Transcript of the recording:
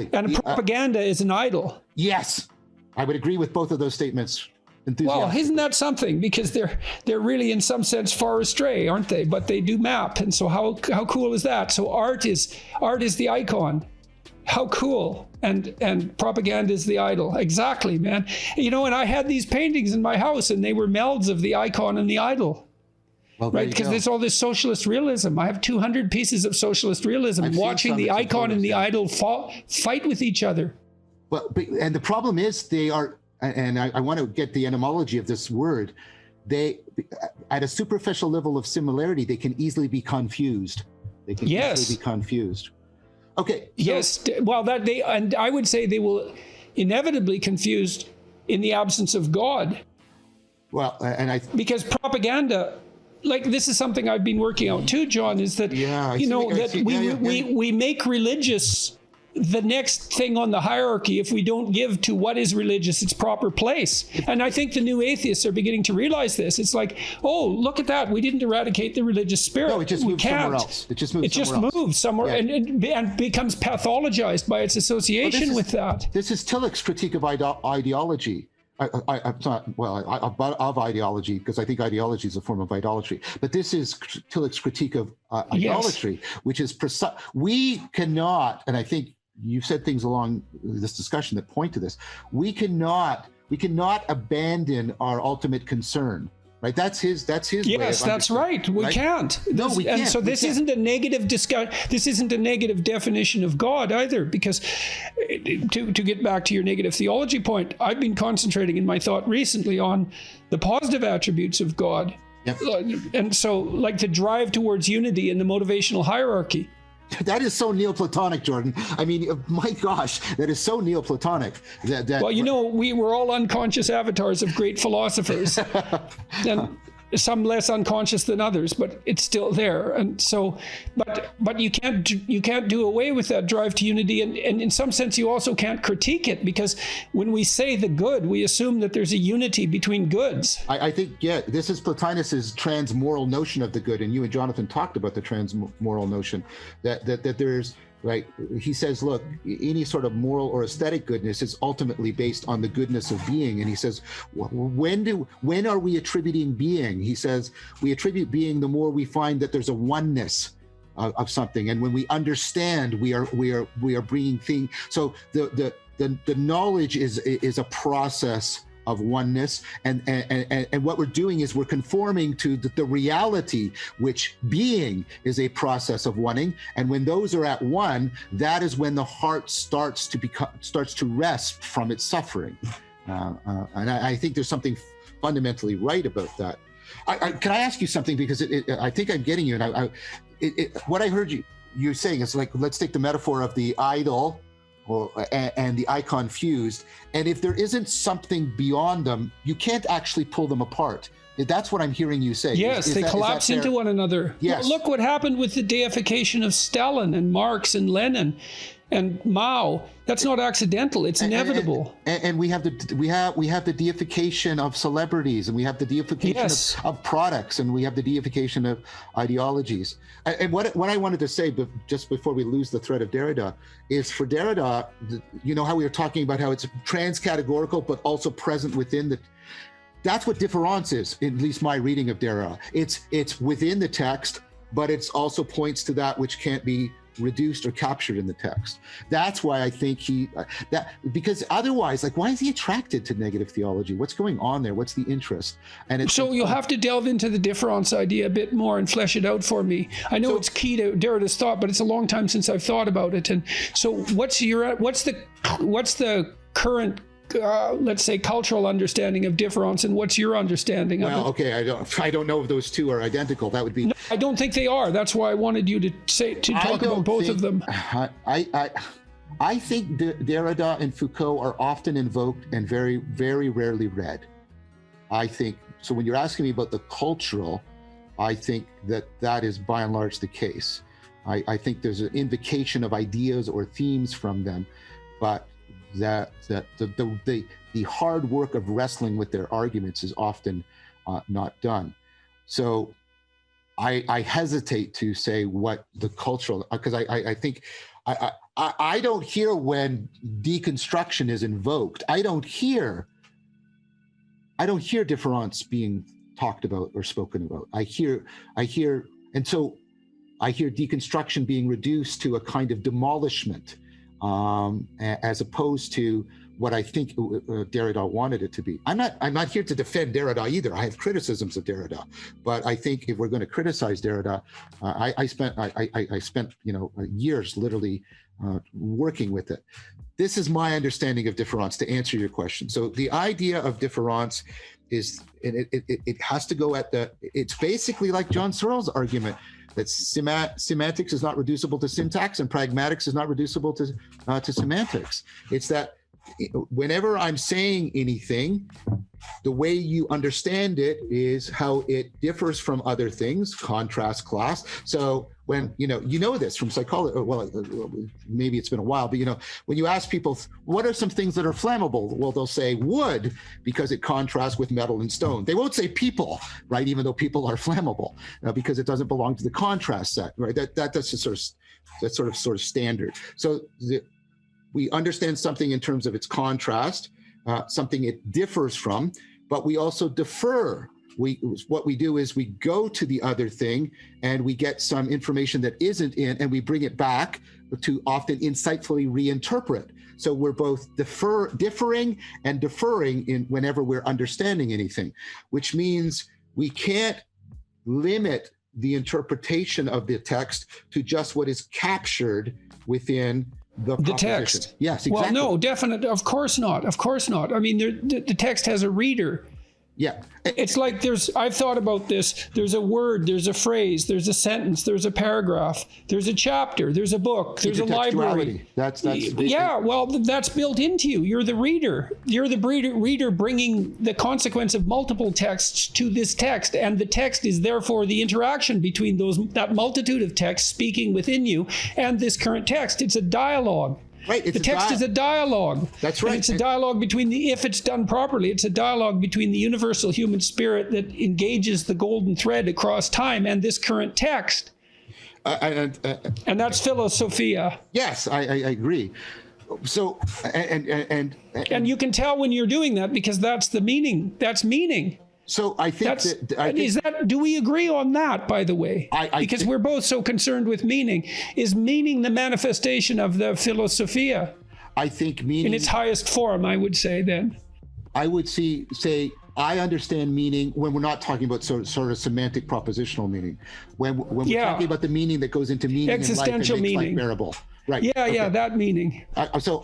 Exactly. And propaganda is an idol. Yes, I would agree with both of those statements. Well, isn't that something? Because they're really, in some sense, far astray, aren't they? But they do map, and so how cool is that? So art is the icon. How cool. And propaganda is the idol. Exactly, man. You know, and I had these paintings in my house, and they were melds of the icon and the idol. Well, right, because there's all this socialist realism. I have 200 pieces of socialist realism, watching the icon and the idol fight with each other. Well, and the problem is they are, and I want to get the etymology of this word, they, at a superficial level of similarity, they can easily be confused. They can easily be confused. Okay. So, yes. Well, and I would say they will inevitably confused in the absence of God. Well, because propaganda, like, this is something I've been working out too, John, is that, we make religious the next thing on the hierarchy if we don't give to what is religious its proper place. And I think the new atheists are beginning to realize this. It's like, oh, look at that. We didn't eradicate the religious spirit. No, it just moved somewhere else. It just moved somewhere and becomes pathologized by its association with that. This is Tillich's critique of ideology. Of ideology, because I think ideology is a form of idolatry. But this is Tillich's critique of idolatry, which is precise. We cannot, and I think you've said things along this discussion that point to this. We cannot abandon our ultimate concern. Right, that's his. Yes, that's right. We can't. No, we can't. And so this isn't a negative discussion. This isn't a negative definition of God either. Because to get back to your negative theology point, I've been concentrating in my thought recently on the positive attributes of God. Yep. And so, like, the drive towards unity in the motivational hierarchy. That is so Neoplatonic, Jordan. I mean, my gosh, that is so Neoplatonic. Well, you know, we were all unconscious avatars of great philosophers, and some less unconscious than others, but it's still there. And so, but you can't do away with that drive to unity, and in some sense, you also can't critique it, because when we say the good, we assume that there's a unity between goods. I think, this is Plotinus's transmoral notion of the good, and you and Jonathan talked about the transmoral notion that there's. Right. He says, look, any sort of moral or aesthetic goodness is ultimately based on the goodness of being. And he says, when are we attributing being? He says, we attribute being the more we find that there's a oneness of something. And when we understand, we are bringing things. So the knowledge is a process of oneness, and what we're doing is we're conforming to the reality, which being is a process of wanting. And when those are at one, that is when the heart starts to rest from its suffering. And I think there's something fundamentally right about that. Can I ask you something, because I think I'm getting you, and what I heard you saying is, like, let's take the metaphor of the idol and the icon fused, and if there isn't something beyond them, you can't actually pull them apart. That's what I'm hearing you say. Yes, they collapse into one another. Yes. Well, look what happened with the deification of Stalin and Marx and Lenin and Mao. That's not accidental. It's inevitable. And we have the deification of celebrities, and we have the deification of products, and we have the deification of ideologies. And what I wanted to say, but just before we lose the thread of Derrida, is for Derrida, you know how we were talking about how it's trans-categorical, but also present within the. That's what difference is, at least my reading of Derrida. It's within the text, but it's also points to that which can't be reduced or captured in the text. That's why I think because otherwise, like, why is he attracted to negative theology? What's going on there? What's the interest? And so you'll have to delve into the difference idea a bit more and flesh it out for me. I know it's key to Derrida's thought, but it's a long time since I've thought about it. And so what's the current let's say cultural understanding of difference, and what's your understanding of it? Well, okay, I don't know if those two are identical. That would be. No, I don't think they are. That's why I wanted you to talk about both of them. I think Derrida and Foucault are often invoked and very, very rarely read. I think so. When you're asking me about the cultural, I think that is by and large the case. I think there's an invocation of ideas or themes from them, but that the hard work of wrestling with their arguments is often not done. So I hesitate to say what the cultural, because I think I don't hear when deconstruction is invoked. I don't hear difference being talked about or spoken about. I hear, and so I hear deconstruction being reduced to a kind of demolishment, as opposed to what I think Derrida wanted it to be. I'm not here to defend Derrida either. I have criticisms of Derrida, but I think if we're going to criticize Derrida, I spent years literally working with it. This is my understanding of difference, to answer your question. So the idea of difference is, and it has to go it's basically like John Searle's argument that semantics is not reducible to syntax and pragmatics is not reducible to semantics. It's that whenever I'm saying anything, the way you understand it is how it differs from other things, contrast, class. So when, you know this from psychology, well, maybe it's been a while, but when you ask people, what are some things that are flammable? Well, they'll say wood because it contrasts with metal and stone. They won't say people, right? Even though people are flammable, because it doesn't belong to the contrast set, right? That's just sort of standard. So we understand something in terms of its contrast, something it differs from, but we also defer. What we do is we go to the other thing and we get some information that isn't in, and we bring it back to often insightfully reinterpret. So we're both differing and deferring in whenever we're understanding anything, which means we can't limit the interpretation of the text to just what is captured within the text. Yes, exactly. Well, no, definitely. Of course not. I mean, the text has a reader. Yeah. It's like I've thought about this. There's a word, there's a phrase, there's a sentence, there's a paragraph, there's a chapter, there's a book, there's a library. That's built into you. You're the reader. You're the reader bringing the consequence of multiple texts to this text. And the text is therefore the interaction between that multitude of texts speaking within you and this current text. It's a dialogue. Right. The text is a dialogue. That's right. And it's a dialogue between if it's done properly, it's a dialogue between the universal human spirit that engages the golden thread across time and this current text. And that's philosophia. Yes, I agree. So, and you can tell when you're doing that because that's the meaning. That's meaning. So I think do we agree on that, by the way? Because we're both so concerned with meaning. Is meaning the manifestation of the philosophia? I think meaning in its highest form, I would say then. I would say I understand meaning when we're not talking about sort of semantic propositional meaning. When we're talking about the meaning that goes into meaning existential in life and makes meaning. Life bearable. Right. Yeah, that meaning. So